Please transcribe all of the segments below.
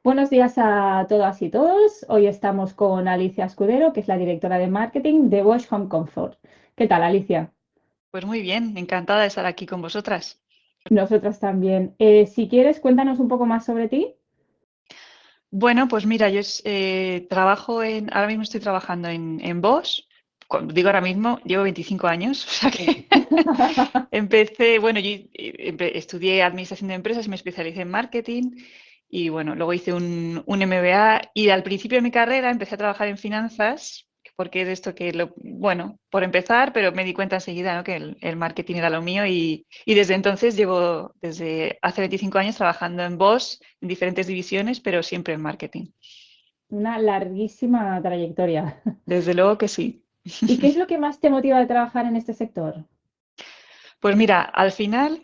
Buenos días a todas y todos. Hoy estamos con Alicia Escudero, que es la directora de marketing de Bosch Home Comfort. ¿Qué tal, Alicia? Pues muy bien, encantada de estar aquí con vosotras. Nosotras también. Si quieres, cuéntanos un poco más sobre ti. Bueno, pues mira, trabajo ahora mismo estoy trabajando en Bosch. Cuando digo ahora mismo, llevo 25 años, o sea Sí. que empecé, bueno, estudié administración de empresas y me especialicé en marketing y bueno, luego hice un MBA y al principio de mi carrera empecé a trabajar en finanzas porque es de esto bueno, por empezar, pero me di cuenta enseguida, ¿no? Que el marketing era lo mío y desde entonces desde hace 25 años trabajando en Bosch, en diferentes divisiones, pero siempre en marketing. Una larguísima trayectoria. Desde luego que sí. ¿Y qué es lo que más te motiva de trabajar en este sector? Pues mira, al final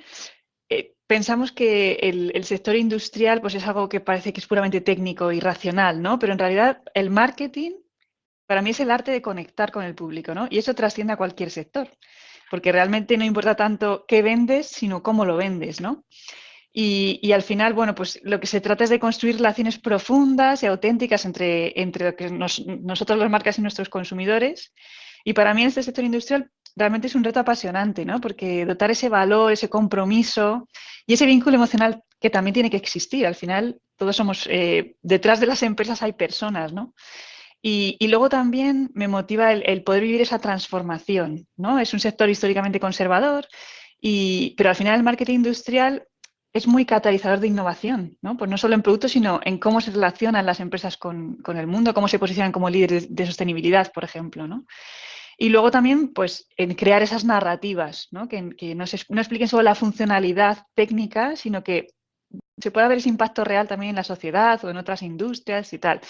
pensamos que el sector industrial pues es algo que parece que es puramente técnico y racional, ¿no? Pero en realidad el marketing para mí es el arte de conectar con el público, ¿no? Y eso trasciende a cualquier sector, porque realmente no importa tanto qué vendes, sino cómo lo vendes, ¿no? Y al final, bueno, pues lo que se trata es de construir relaciones profundas y auténticas entre lo que nosotros las marcas y nuestros consumidores. Y para mí en este sector industrial realmente es un reto apasionante, ¿no? Porque dotar ese valor, ese compromiso y ese vínculo emocional que también tiene que existir. Al final, todos somos, detrás de las empresas hay personas, ¿no? Y luego también me motiva el poder vivir esa transformación, ¿no? Es un sector históricamente conservador, pero al final el marketing industrial es muy catalizador de innovación, ¿no? Pues no solo en productos, sino en cómo se relacionan las empresas con el mundo, cómo se posicionan como líderes de sostenibilidad, por ejemplo, ¿no? Y luego también, pues, en crear esas narrativas, ¿no? Que no expliquen solo la funcionalidad técnica, sino que se puede ver ese impacto real también en la sociedad o en otras industrias y tal.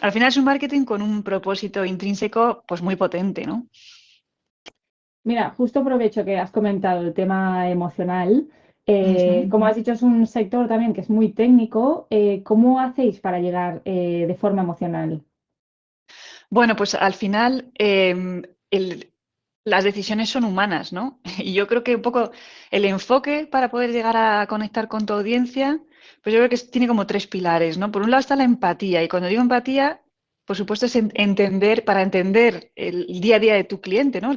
Al final es un marketing con un propósito intrínseco pues muy potente, ¿no? Mira, justo aprovecho que has comentado el tema emocional. Ujú. Como has dicho, es un sector también que es muy técnico. ¿Cómo hacéis para llegar de forma emocional? Bueno, pues al final las decisiones son humanas, ¿no? Y yo creo que un poco el enfoque para poder llegar a conectar con tu audiencia, pues yo creo que tiene como tres pilares, ¿no? Por un lado está la empatía, y cuando digo empatía, por supuesto es para entender el día a día de tu cliente, ¿no?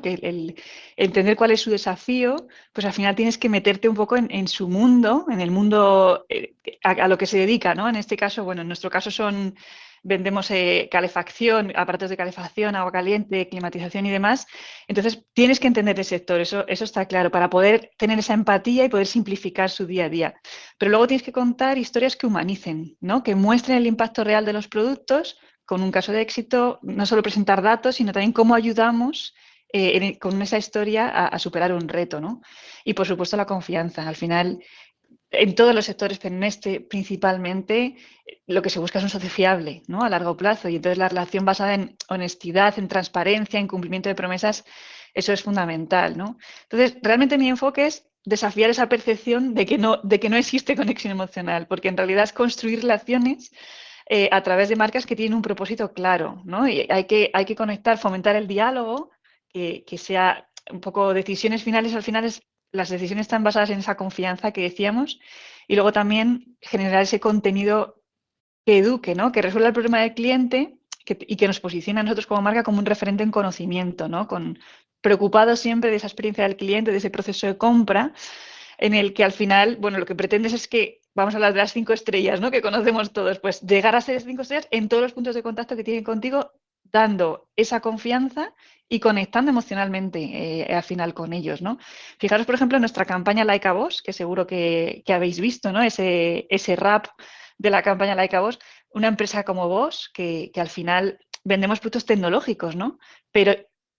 Entender cuál es su desafío, pues al final tienes que meterte un poco en su mundo, en el mundo a lo que se dedica, ¿no? En este caso, bueno, en nuestro caso vendemos calefacción, aparatos de calefacción, agua caliente, climatización y demás. Entonces, tienes que entender el sector, eso está claro, para poder tener esa empatía y poder simplificar su día a día. Pero luego tienes que contar historias que humanicen, ¿no? Que muestren el impacto real de los productos con un caso de éxito, no solo presentar datos, sino también cómo ayudamos con esa historia a superar un reto, ¿no? Y por supuesto la confianza. Al final, en todos los sectores, pero en este principalmente, lo que se busca es un socio fiable, ¿no? A largo plazo. Y entonces la relación basada en honestidad, en transparencia, en cumplimiento de promesas, eso es fundamental, ¿no? Entonces, realmente mi enfoque es desafiar esa percepción de que no existe conexión emocional, porque en realidad es construir relaciones a través de marcas que tienen un propósito claro, ¿no? Y hay que conectar, fomentar el diálogo, que sea un poco decisiones finales, al final las decisiones están basadas en esa confianza que decíamos y luego también generar ese contenido que eduque, ¿no? Que resuelva el problema del cliente y que nos posicione a nosotros como marca como un referente en conocimiento, ¿no? Preocupados siempre de esa experiencia del cliente, de ese proceso de compra, en el que al final, bueno, lo que pretendes es que, vamos a hablar de las 5 estrellas, ¿no? Que conocemos todos, pues llegar a ser 5 estrellas en todos los puntos de contacto que tienen contigo, dando esa confianza y conectando emocionalmente al final con ellos, ¿no? Fijaros, por ejemplo, en nuestra campaña Like a Boss, que seguro que habéis visto, ¿no? Ese rap de la campaña Like a Boss, una empresa como Boss, que al final vendemos productos tecnológicos, ¿no? Pero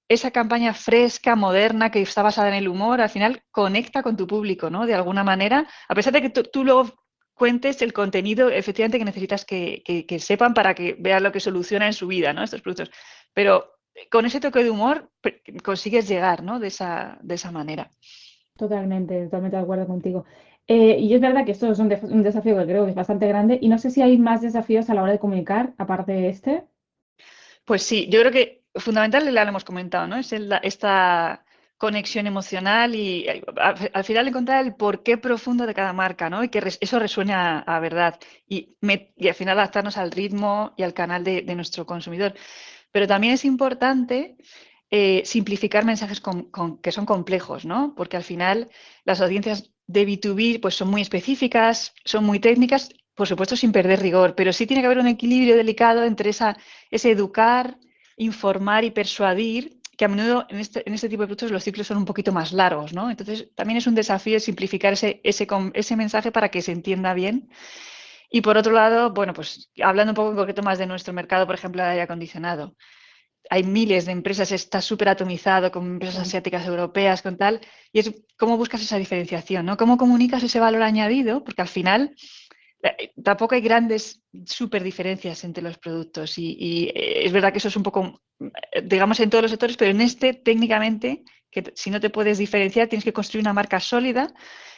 esa campaña fresca, moderna, que está basada en el humor, al final conecta con tu público, ¿no? De alguna manera, a pesar de que tú luego cuentes el contenido efectivamente que necesitas que sepan para que vean lo que soluciona en su vida, ¿no? Estos productos. Pero con ese toque de humor consigues llegar, ¿no? De esa manera. Totalmente, totalmente de acuerdo contigo. Y es verdad que esto es un desafío que creo que es bastante grande y no sé si hay más desafíos a la hora de comunicar, aparte de este. Pues sí, yo creo que fundamental, ya lo hemos comentado, ¿no? Esta conexión emocional y al final encontrar el porqué profundo de cada marca, ¿no? Y que eso resuene a verdad y al final adaptarnos al ritmo y al canal de nuestro consumidor. Pero también es importante simplificar mensajes que son complejos, ¿no? Porque al final las audiencias de B2B pues, son muy específicas, son muy técnicas, por supuesto sin perder rigor, pero sí tiene que haber un equilibrio delicado entre ese educar, informar y persuadir, que a menudo en este tipo de productos los ciclos son un poquito más largos, ¿no? Entonces también es un desafío simplificar ese mensaje para que se entienda bien. Y por otro lado, bueno, pues hablando un poco en concreto más de nuestro mercado, por ejemplo, de aire acondicionado, hay miles de empresas, está súper atomizado con empresas Sí. asiáticas, europeas, con tal, y es cómo buscas esa diferenciación, ¿no? Cómo comunicas ese valor añadido, porque al final tampoco hay grandes súper diferencias entre los productos y es verdad que eso es un poco, digamos, en todos los sectores, pero en este técnicamente, que si no te puedes diferenciar, tienes que construir una marca sólida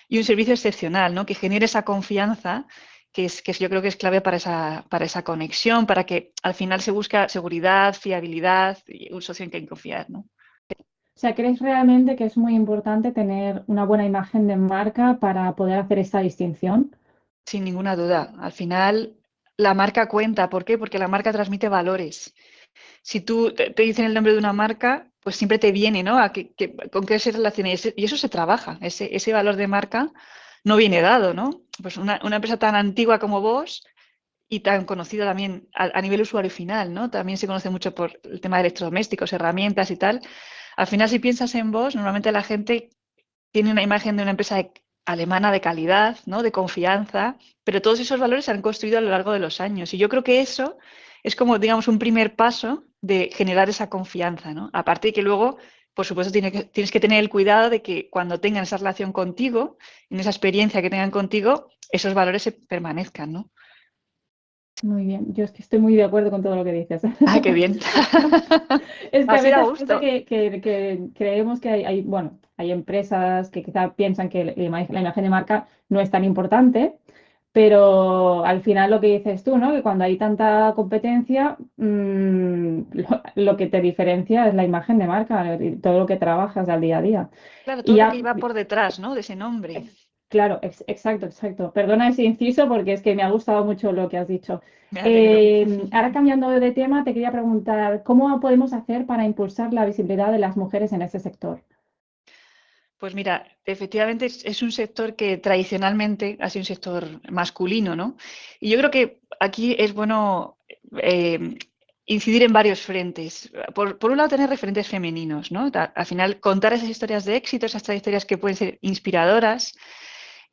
y un servicio excepcional, ¿no? Que genere esa confianza que yo creo que es clave para esa conexión, para que al final se busca seguridad, fiabilidad y un socio en quien confiar, ¿no? O sea, ¿crees realmente que es muy importante tener una buena imagen de marca para poder hacer esta distinción? Sin ninguna duda. Al final, la marca cuenta. ¿Por qué? Porque la marca transmite valores. Si tú te dicen el nombre de una marca, pues siempre te viene, ¿no? ¿Con qué se relaciona? Y eso se trabaja. Ese valor de marca no viene dado, ¿no? Pues una empresa tan antigua como vos y tan conocida también a nivel usuario final, ¿no? También se conoce mucho por el tema de electrodomésticos, herramientas y tal. Al final, si piensas en vos, normalmente la gente tiene una imagen de una empresa alemana de calidad, ¿no? De confianza, pero todos esos valores se han construido a lo largo de los años. Y yo creo que eso es como, digamos, un primer paso de generar esa confianza, ¿no? Aparte de que luego, por supuesto, tienes que tener el cuidado de que cuando tengan esa relación contigo, en esa experiencia que tengan contigo, esos valores se permanezcan, ¿no? Muy bien, yo es que estoy muy de acuerdo con todo lo que dices. Ah, qué bien. Es que a Así da veces pasa gusto. que creemos que bueno, hay empresas que quizá piensan que la imagen de marca no es tan importante, pero al final lo que dices tú, ¿no? Que cuando hay tanta competencia, lo que te diferencia es la imagen de marca y todo lo que trabajas al día a día. Claro, Y todo lo que ya, iba por detrás, ¿no? De ese nombre. claro, exacto, exacto. Perdona ese inciso porque es que me ha gustado mucho lo que has dicho. Me alegro. Ahora cambiando de tema, te quería preguntar, ¿cómo podemos hacer para impulsar la visibilidad de las mujeres en este sector? Pues mira, efectivamente es un sector que tradicionalmente ha sido un sector masculino, ¿no? Y yo creo que aquí es bueno incidir en varios frentes. Por un lado, tener referentes femeninos, ¿no? Al final, contar esas historias de éxito, esas trayectorias que pueden ser inspiradoras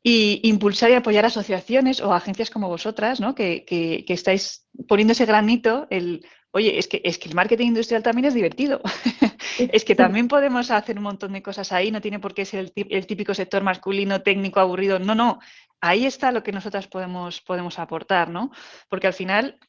y impulsar y apoyar asociaciones o agencias como vosotras, ¿no? Que estáis poniendo ese granito, oye, es que el marketing industrial también es divertido. Es que Sí. también podemos hacer un montón de cosas ahí, no tiene por qué ser el típico sector masculino, técnico, aburrido. No, no. Ahí está lo que nosotras podemos aportar, ¿no? Porque al final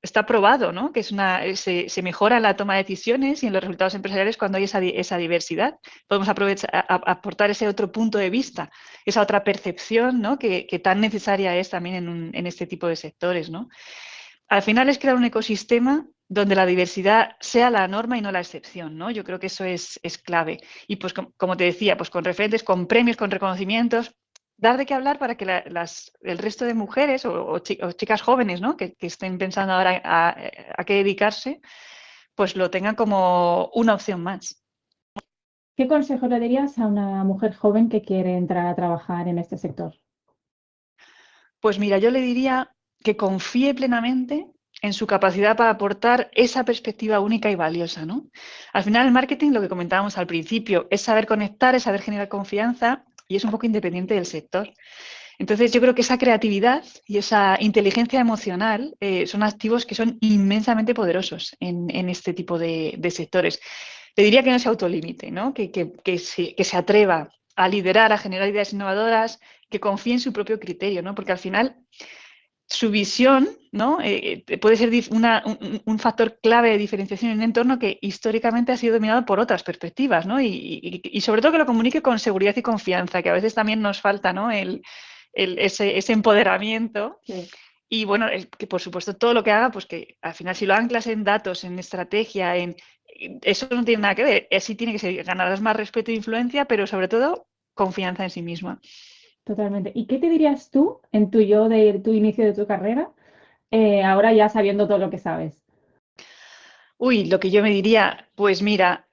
está probado, ¿no? Que se mejora en la toma de decisiones y en los resultados empresariales cuando hay esa diversidad. Podemos aportar ese otro punto de vista, esa otra percepción, ¿no? Que tan necesaria es también en este tipo de sectores, ¿no? Al final es crear un ecosistema donde la diversidad sea la norma y no la excepción, ¿no? Yo creo que eso es clave. Y pues como te decía, pues con referentes, con premios, con reconocimientos, dar de qué hablar para que el resto de mujeres o chicas jóvenes, ¿no? Que estén pensando ahora a qué dedicarse, pues lo tengan como una opción más. ¿Qué consejo le darías a una mujer joven que quiere entrar a trabajar en este sector? Pues mira, yo le diría que confíe plenamente en su capacidad para aportar esa perspectiva única y valiosa, ¿no? Al final, el marketing, lo que comentábamos al principio, es saber conectar, es saber generar confianza y es un poco independiente del sector. Entonces, yo creo que esa creatividad y esa inteligencia emocional son activos que son inmensamente poderosos en este tipo de sectores. Le diría que no se autolimite, ¿no? Que se atreva a liderar, a generar ideas innovadoras, que confíe en su propio criterio, ¿no? Porque al final su visión, ¿no? Puede ser un factor clave de diferenciación en un entorno que históricamente ha sido dominado por otras perspectivas, ¿no? Y sobre todo que lo comunique con seguridad y confianza, que a veces también nos falta, ¿no? Ese empoderamiento. Sí. Y bueno, que por supuesto todo lo que haga, pues que al final si lo anclas en datos, en estrategia, eso no tiene nada que ver. Sí tiene que ser, ganarás más respeto e influencia, pero sobre todo confianza en sí misma. Totalmente. ¿Y qué te dirías tú en tu yo de tu inicio de tu carrera, ahora ya sabiendo todo lo que sabes? Uy, lo que yo me diría, pues mira,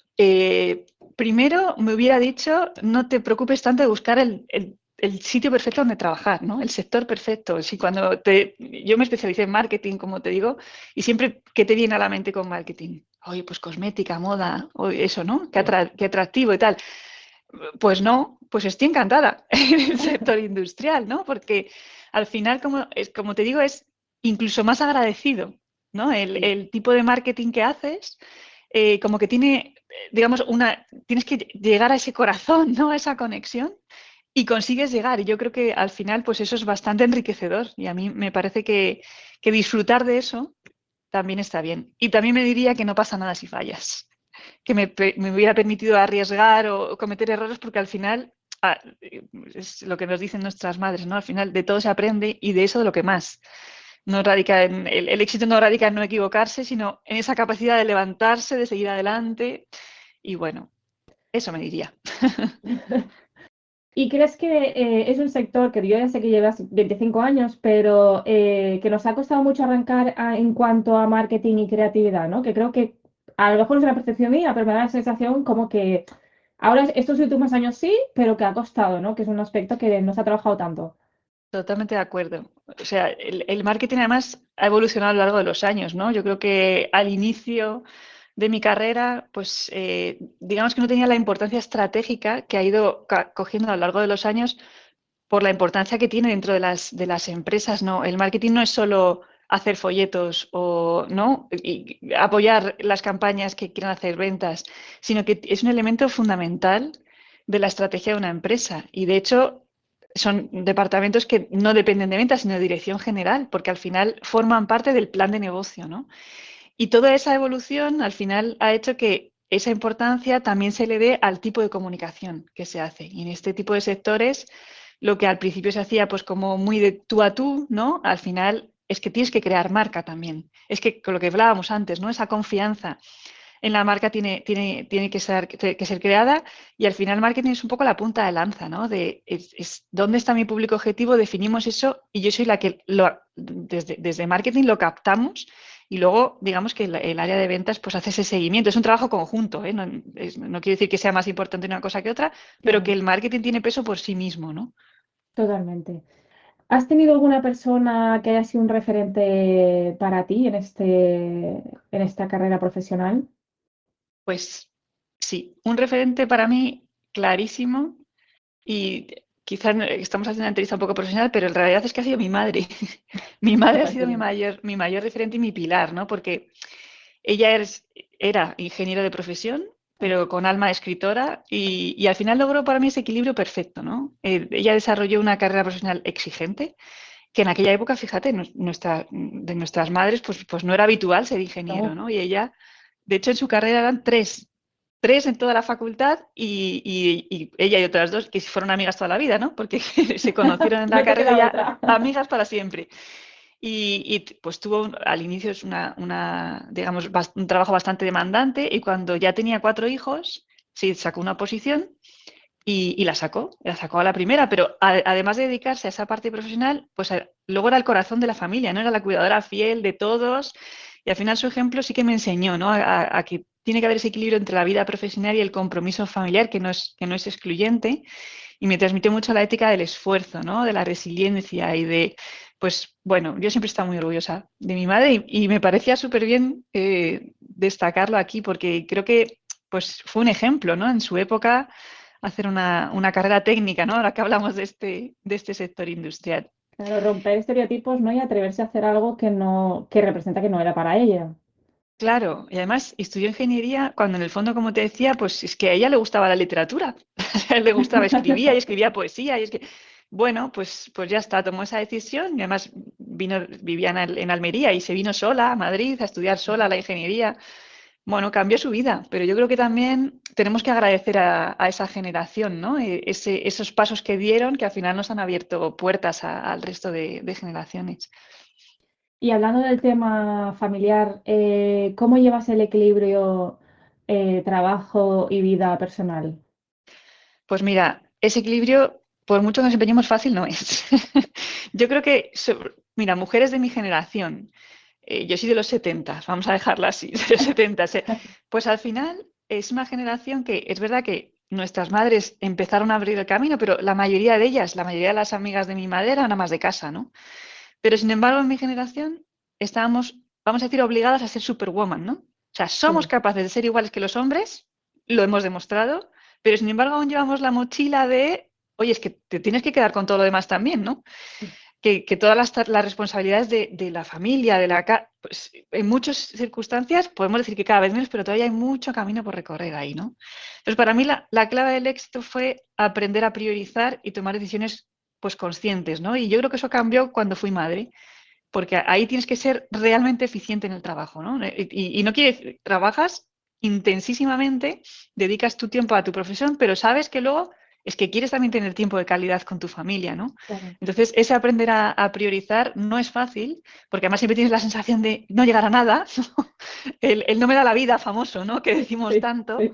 primero me hubiera dicho, no te preocupes tanto de buscar el sitio perfecto donde trabajar, ¿no? El sector perfecto. Si yo me especialicé en marketing, como te digo, y siempre, ¿qué te viene a la mente con marketing? Oye, pues cosmética, moda, o eso, ¿no? Sí. Qué atractivo y tal. Pues no, pues estoy encantada en el sector industrial, ¿no? Porque al final, como te digo, es incluso más agradecido, ¿no? Sí. El tipo de marketing que haces, como que tiene, digamos, tienes que llegar a ese corazón, ¿no? A esa conexión y consigues llegar. Y yo creo que al final, pues eso es bastante enriquecedor. Y a mí me parece que disfrutar de eso también está bien. Y también me diría que no pasa nada si fallas, que me hubiera permitido arriesgar o cometer errores, porque al final es lo que nos dicen nuestras madres, ¿no? Al final de todo se aprende y de eso de lo que más. No radica el éxito no radica en no equivocarse, sino en esa capacidad de levantarse, de seguir adelante. Y bueno, eso me diría. ¿Y crees que es un sector que yo ya sé que llevas 25 años, pero que nos ha costado mucho arrancar en cuanto a marketing y creatividad, ¿no? Que creo que a lo mejor es una percepción mía, pero me da la sensación como que ahora estos últimos años sí, pero que ha costado, ¿no? Que es un aspecto que no se ha trabajado tanto. Totalmente de acuerdo. O sea, el marketing además ha evolucionado a lo largo de los años, ¿no? Yo creo que al inicio de mi carrera, pues digamos que no tenía la importancia estratégica que ha ido cogiendo a lo largo de los años por la importancia que tiene dentro de las empresas, ¿no? El marketing no es solo hacer folletos o no y apoyar las campañas que quieran hacer ventas, sino que es un elemento fundamental de la estrategia de una empresa. Y de hecho, son departamentos que no dependen de ventas, sino de dirección general, porque al final forman parte del plan de negocio, ¿no? Y toda esa evolución al final ha hecho que esa importancia también se le dé al tipo de comunicación que se hace. Y en este tipo de sectores, lo que al principio se hacía pues como muy de tú a tú, ¿no? Al final es que tienes que crear marca también. Es que con lo que hablábamos antes, ¿no? Esa confianza en la marca tiene que ser creada y al final marketing es un poco la punta de lanza, ¿no? ¿Dónde está mi público objetivo? Definimos eso y yo soy la que desde marketing lo captamos y luego digamos que el área de ventas pues hace ese seguimiento. Es un trabajo conjunto, ¿eh? No quiere decir que sea más importante una cosa que otra, pero que Claro, el marketing tiene peso por sí mismo, ¿no? totalmente. ¿Has tenido alguna persona que haya sido un referente para ti en esta carrera profesional? Pues sí, un referente para mí clarísimo. Y quizás estamos haciendo una entrevista un poco profesional, pero en realidad es que ha sido mi madre. Mi Me madre ha parece sido bien. mi mayor referente y mi pilar, ¿no? Porque ella era ingeniero de profesión, pero con alma de escritora y al final logró para mí ese equilibrio perfecto, ¿no? Ella desarrolló una carrera profesional exigente, que en aquella época, fíjate, de nuestras madres, pues no era habitual ser ingeniero, No, ¿no? Y ella, de hecho, en su carrera eran tres en toda la facultad y ella y otras dos que fueron amigas toda la vida, ¿no? Porque se conocieron en la no te carrera queda ya otra. amigas para siempre. Pues tuvo al inicio es digamos, un trabajo bastante demandante y cuando ya tenía cuatro hijos, sí, sacó una oposición y la sacó a la primera, pero además de dedicarse a esa parte profesional, pues luego era el corazón de la familia, ¿no? Era la cuidadora fiel de todos y al final su ejemplo sí que me enseñó, ¿no? A que tiene que haber ese equilibrio entre la vida profesional y el compromiso familiar, que no es excluyente, y me transmitió mucho la ética del esfuerzo, ¿no? De la resiliencia y pues bueno, yo siempre he estado muy orgullosa de mi madre y me parecía súper bien destacarlo aquí porque creo que pues fue un ejemplo, ¿no? En su época hacer una carrera técnica, ¿no? Ahora que hablamos de este sector industrial. Claro, romper estereotipos, ¿no? Y atreverse a hacer algo que no, que representa que no era para ella. Claro, y además estudió ingeniería cuando en el fondo, como te decía, pues es que a ella le gustaba la literatura, a ella le gustaba escribir y escribía poesía y es que, bueno, pues ya está, tomó esa decisión y además vivía en Almería y se vino sola a Madrid a estudiar sola la ingeniería. Bueno, cambió su vida, pero yo creo que también tenemos que agradecer a esa generación, ¿no? Esos pasos que dieron que al final nos han abierto puertas al resto de generaciones. Y hablando del tema familiar, ¿cómo llevas el equilibrio? trabajo y vida personal? Pues mira, ese equilibrio, por mucho que nos empeñemos fácil, no es. Yo creo que, mira, mujeres de mi generación, yo soy de los 70, vamos a dejarla así, de los 70, pues al final es una generación que es verdad que nuestras madres empezaron a abrir el camino, pero la mayoría de ellas, la mayoría de las amigas de mi madre eran amas de casa, ¿no? Pero sin embargo, en mi generación estábamos, vamos a decir, obligadas a ser superwoman, ¿no? O sea, somos Sí, capaces de ser iguales que los hombres, lo hemos demostrado, pero sin embargo aún llevamos la mochila de, oye, es que te tienes que quedar con todo lo demás también, ¿no? Que todas las responsabilidades de la familia, de la casa, pues en muchas circunstancias podemos decir que cada vez menos, pero todavía hay mucho camino por recorrer ahí, ¿no? Entonces, para mí la clave del éxito fue aprender a priorizar y tomar decisiones pues conscientes, ¿no? Y yo creo que eso cambió cuando fui madre, porque ahí tienes que ser realmente eficiente en el trabajo, ¿no? Y no quiere decir, trabajas intensísimamente, dedicas tu tiempo a tu profesión, pero sabes que luego es que quieres también tener tiempo de calidad con tu familia, ¿no? claro. Entonces, ese aprender a priorizar no es fácil, porque además siempre tienes la sensación de no llegar a nada, ¿no? El no me da la vida famoso, ¿no? Que decimos Sí, tanto. sí.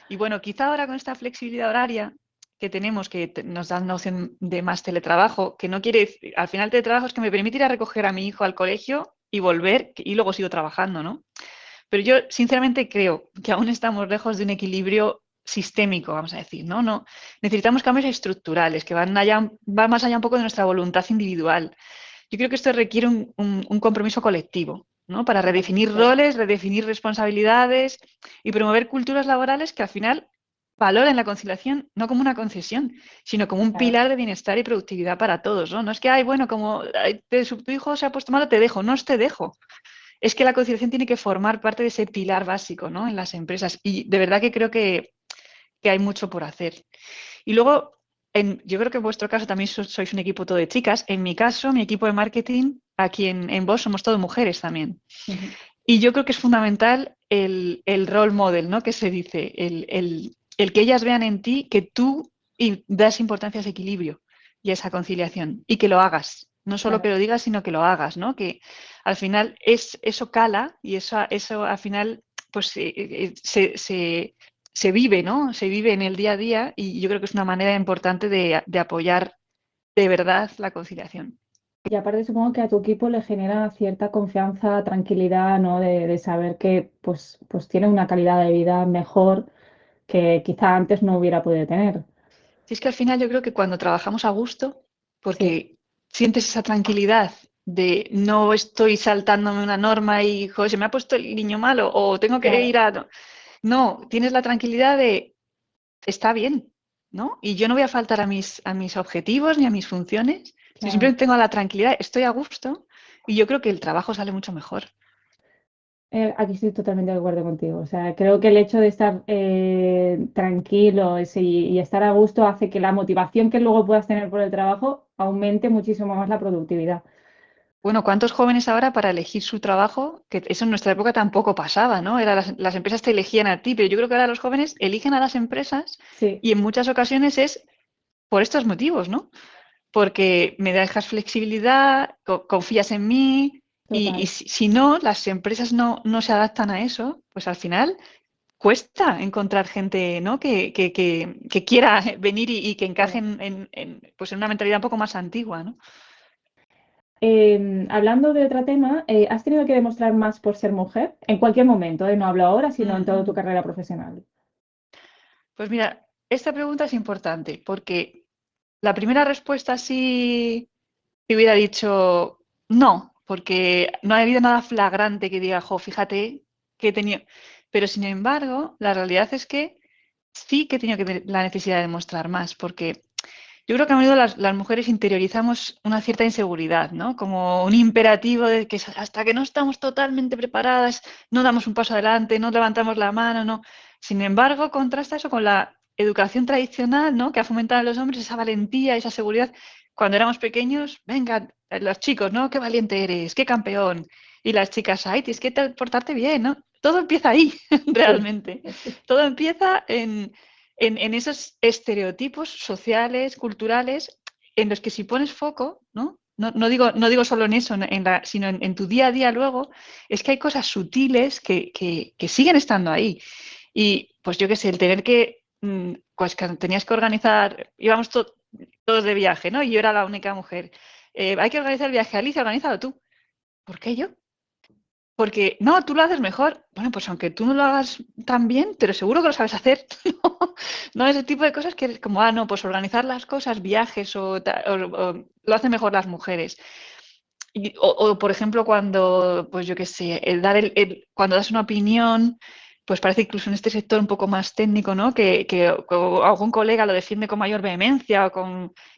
Y bueno, quizá ahora con esta flexibilidad horaria que tenemos, que nos dan la opción de más teletrabajo, que no quiere decir, al final teletrabajo es que me permite ir a recoger a mi hijo al colegio y volver y luego sigo trabajando, ¿no? Pero yo sinceramente creo que aún estamos lejos de un equilibrio sistémico, vamos a decir, ¿no? No, necesitamos cambios estructurales que van más allá un poco de nuestra voluntad individual. Yo creo que esto requiere un compromiso colectivo, ¿no? Para Claro, redefinir claro. roles, redefinir responsabilidades y promover culturas laborales que al final valoren la conciliación no como una concesión, sino como un Claro. pilar de bienestar y productividad para todos, ¿no? No es que, ay, bueno, como ay, tu hijo se ha puesto malo, te dejo. No es te dejo. Es que la conciliación tiene que formar parte de ese pilar básico, ¿no? En las empresas. Y de verdad que creo que hay mucho por hacer. Y luego, yo creo que en vuestro caso también sois un equipo todo de chicas. En mi caso, mi equipo de marketing, aquí en Bosch, somos todos mujeres también. Ujú. Y yo creo que es fundamental el role model, ¿no? Que se dice, el que ellas vean en ti que tú das importancia a ese equilibrio y a esa conciliación y que lo hagas. No solo que Claro. lo digas, sino que lo hagas, ¿no? Que al final eso cala y eso al final pues se vive, ¿no? Se vive en el día a día y yo creo que es una manera importante de apoyar de verdad la conciliación. Y aparte supongo que a tu equipo le genera cierta confianza, tranquilidad, ¿no? De saber que pues tiene una calidad de vida mejor que quizá antes no hubiera podido tener. Si es que al final yo creo que cuando trabajamos a gusto, Sí, porque sientes esa tranquilidad de no estoy saltándome una norma y joder, se me ha puesto el niño malo o tengo que claro, ir a... No, tienes la tranquilidad de está bien, ¿no? Y yo no voy a faltar a mis objetivos ni a mis funciones, sino claro. simplemente tengo la tranquilidad, estoy a gusto y yo creo que el trabajo sale mucho mejor. Aquí estoy totalmente de acuerdo contigo. O sea, creo que el hecho de estar tranquilo y estar a gusto hace que la motivación que luego puedas tener por el trabajo aumente muchísimo más la productividad. Bueno, ¿cuántos jóvenes ahora para elegir su trabajo? Que eso en nuestra época tampoco pasaba, ¿no? Era las empresas te elegían a ti, pero yo creo que ahora los jóvenes eligen a las empresas Sí, y en muchas ocasiones es por estos motivos, ¿no? Porque me dejas flexibilidad, confías en mí y total. si no, las empresas no se adaptan a eso, pues al final cuesta encontrar gente, ¿no? Que quiera venir y que encaje Claro. pues en una mentalidad un poco más antigua, ¿no? Hablando de otro tema, ¿has tenido que demostrar más por ser mujer? En cualquier momento, no hablo ahora, sino en Mm. toda tu carrera profesional. Pues mira, esta pregunta es importante porque la primera respuesta sí te hubiera dicho no, porque no ha habido nada flagrante que diga, jo, fíjate que he tenido. Pero sin embargo, la realidad es que sí que he tenido que tener la necesidad de demostrar más, porque yo creo que a menudo las mujeres interiorizamos una cierta inseguridad, ¿no? Como un imperativo de que hasta que no estamos totalmente preparadas, no damos un paso adelante, no levantamos la mano, no. Sin embargo, contrasta eso con la educación tradicional, ¿no? Que ha fomentado en los hombres esa valentía, esa seguridad. Cuando éramos pequeños, venga, los chicos, ¿no? Qué valiente eres, qué campeón. Y las chicas, ay, tienes que portarte bien, ¿no? Todo empieza ahí, Sí, realmente. Todo empieza en esos estereotipos sociales, culturales, en los que si pones foco, ¿no? No digo solo en eso, sino en tu día a día luego, es que hay cosas sutiles que siguen estando ahí. Y pues yo qué sé, el tener que, pues que tenías que organizar, íbamos todos de viaje, ¿no? Y yo era la única mujer. Hay que organizar el viaje, Alicia, organízalo tú. ¿Por qué yo? Porque, no, tú lo haces mejor. Bueno, pues aunque tú no lo hagas tan bien, pero seguro que lo sabes hacer. No, no ese tipo de cosas que eres como, no, pues organizar las cosas, viajes o lo hacen mejor las mujeres. Por ejemplo, cuando, pues yo qué sé, cuando das una opinión, pues parece incluso en este sector un poco más técnico, ¿no? Que algún colega lo defiende con mayor vehemencia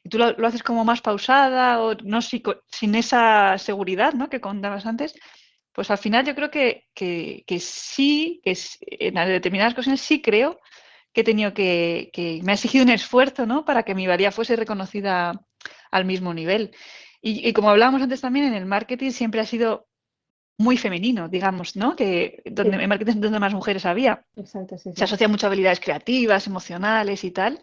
y tú lo haces como más pausada o no sin esa seguridad, ¿no? Que contabas antes. Pues al final yo creo que sí, en determinadas ocasiones sí creo que he tenido que me ha exigido un esfuerzo, ¿no? Para que mi valía fuese reconocida al mismo nivel. Y como hablábamos antes también, en el marketing siempre ha sido muy femenino, digamos, ¿no? Sí, En marketing es donde más mujeres había. exacto, sí, Se sí. asocia mucho a habilidades creativas, emocionales y tal,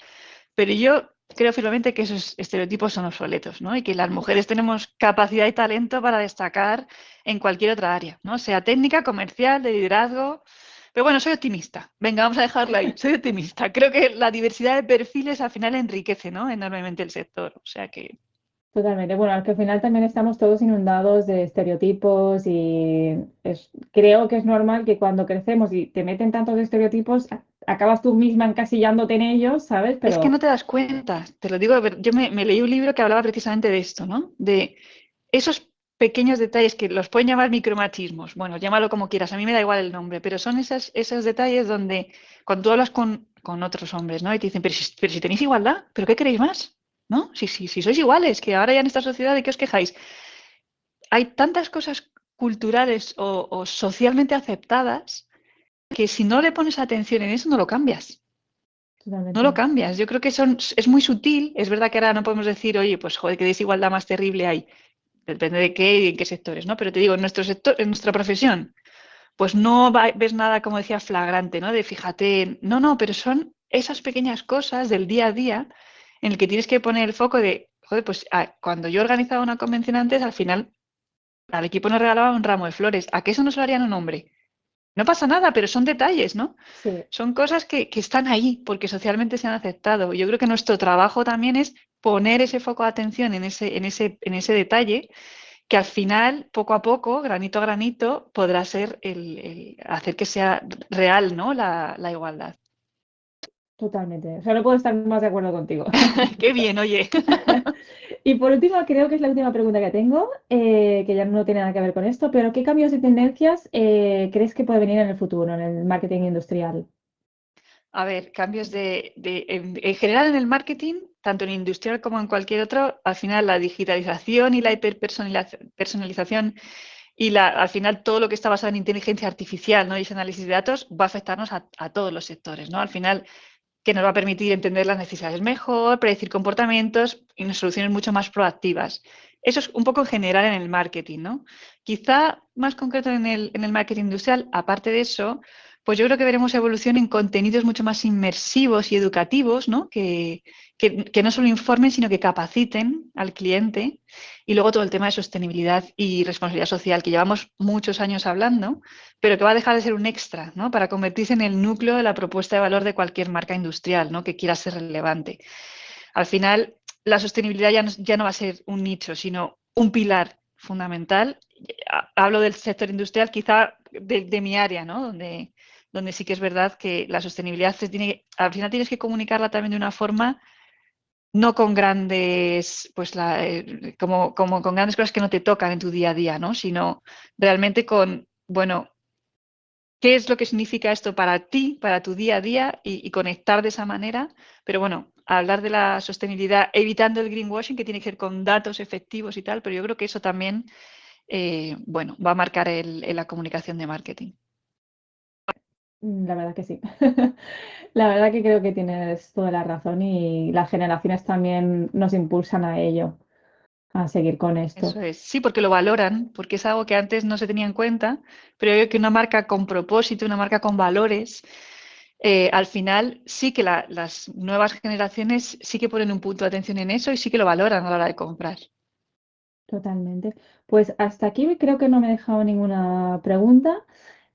pero yo creo firmemente que esos estereotipos son obsoletos, ¿no? Y que las mujeres tenemos capacidad y talento para destacar en cualquier otra área, ¿no? Sea técnica, comercial, de liderazgo. Pero bueno, soy optimista. Venga, vamos a dejarlo ahí. Soy optimista. Creo que la diversidad de perfiles al final enriquece, ¿no? Enormemente el sector. O sea que Totalmente. Bueno, al que al final también estamos todos inundados de estereotipos y creo que es normal que cuando crecemos y te meten tantos estereotipos, acabas tú misma encasillándote en ellos, ¿sabes? es que no Pero te das cuenta. Te lo digo, a ver, yo me leí un libro que hablaba precisamente de esto, ¿no? De esos pequeños detalles que los pueden llamar micromachismos. Bueno, llámalo como quieras, a mí me da igual el nombre, pero son esos detalles donde cuando tú hablas con otros hombres, ¿no? Y te dicen, pero si tenéis igualdad, ¿pero qué queréis más? ¿No? Si sois iguales, que ahora ya en esta sociedad, ¿de qué os quejáis? Hay tantas cosas culturales o socialmente aceptadas que si no le pones atención en eso, no lo cambias. No lo totalmente. cambias. Yo creo que es muy sutil. Es verdad que ahora no podemos decir, oye, pues joder, qué desigualdad más terrible hay. Depende de qué y en qué sectores, ¿no? Pero te digo, en nuestro sector, en nuestra profesión, pues no ves nada, como decía, flagrante, ¿no? De fíjate, no, pero son esas pequeñas cosas del día a día en el que tienes que poner el foco de, joder, pues cuando yo organizaba una convención antes, al final al equipo nos regalaba un ramo de flores. ¿A qué eso no se lo harían a un hombre? No pasa nada, pero son detalles, ¿no? Sí, Son cosas que están ahí porque socialmente se han aceptado. Yo creo que nuestro trabajo también es poner ese foco de atención en ese detalle que al final, poco a poco, granito a granito, podrá ser el hacer que sea real, ¿no? La igualdad. totalmente. O sea, no puedo estar más de acuerdo contigo. Qué bien, oye. Y por último, creo que es la última pregunta que tengo, que ya no tiene nada que ver con esto, pero ¿qué cambios de tendencias crees que puede venir en el futuro, en el marketing industrial? A ver, cambios en general en el marketing, tanto en industrial como en cualquier otro, al final la digitalización y la hiperpersonalización y al final todo lo que está basado en inteligencia artificial, ¿no? Y ese análisis de datos va a afectarnos a todos los sectores, ¿no? Al final que nos va a permitir entender las necesidades mejor, predecir comportamientos y soluciones mucho más proactivas. Eso es un poco en general en el marketing, ¿no? Quizá más concreto en el marketing industrial, aparte de eso, pues yo creo que veremos evolución en contenidos mucho más inmersivos y educativos, ¿no? Que no solo informen, sino que capaciten al cliente. Y luego todo el tema de sostenibilidad y responsabilidad social, que llevamos muchos años hablando, pero que va a dejar de ser un extra, ¿no? Para convertirse en el núcleo de la propuesta de valor de cualquier marca industrial, ¿no? Que quiera ser relevante. Al final, la sostenibilidad ya no va a ser un nicho, sino un pilar fundamental. Hablo del sector industrial, quizá de mi área, ¿no? Donde sí que es verdad que la sostenibilidad al final tienes que comunicarla también de una forma no con grandes, pues como con grandes cosas que no te tocan en tu día a día, ¿no? Sino realmente con, bueno, qué es lo que significa esto para ti, para tu día a día y conectar de esa manera. Pero bueno, hablar de la sostenibilidad, evitando el greenwashing, que tiene que ver con datos efectivos y tal, pero yo creo que eso también, bueno, va a marcar la comunicación de marketing. La verdad que sí. La verdad que creo que tienes toda la razón y las generaciones también nos impulsan a ello, a seguir con esto. Eso es, sí, porque lo valoran, porque es algo que antes no se tenía en cuenta, pero yo creo que una marca con propósito, una marca con valores, al final sí que las nuevas generaciones sí que ponen un punto de atención en eso y sí que lo valoran a la hora de comprar. Totalmente. Pues hasta aquí creo que no me he dejado ninguna pregunta.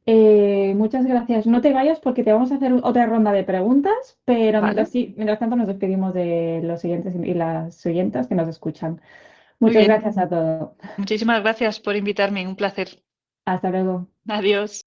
Muchas gracias. No te vayas porque te vamos a hacer otra ronda de preguntas, pero ¿Vale? mientras tanto nos despedimos de los siguientes y las siguientes que nos escuchan. Muy Muchas bien. gracias a todos. Muchísimas gracias por invitarme. Un placer. Hasta luego. Adiós.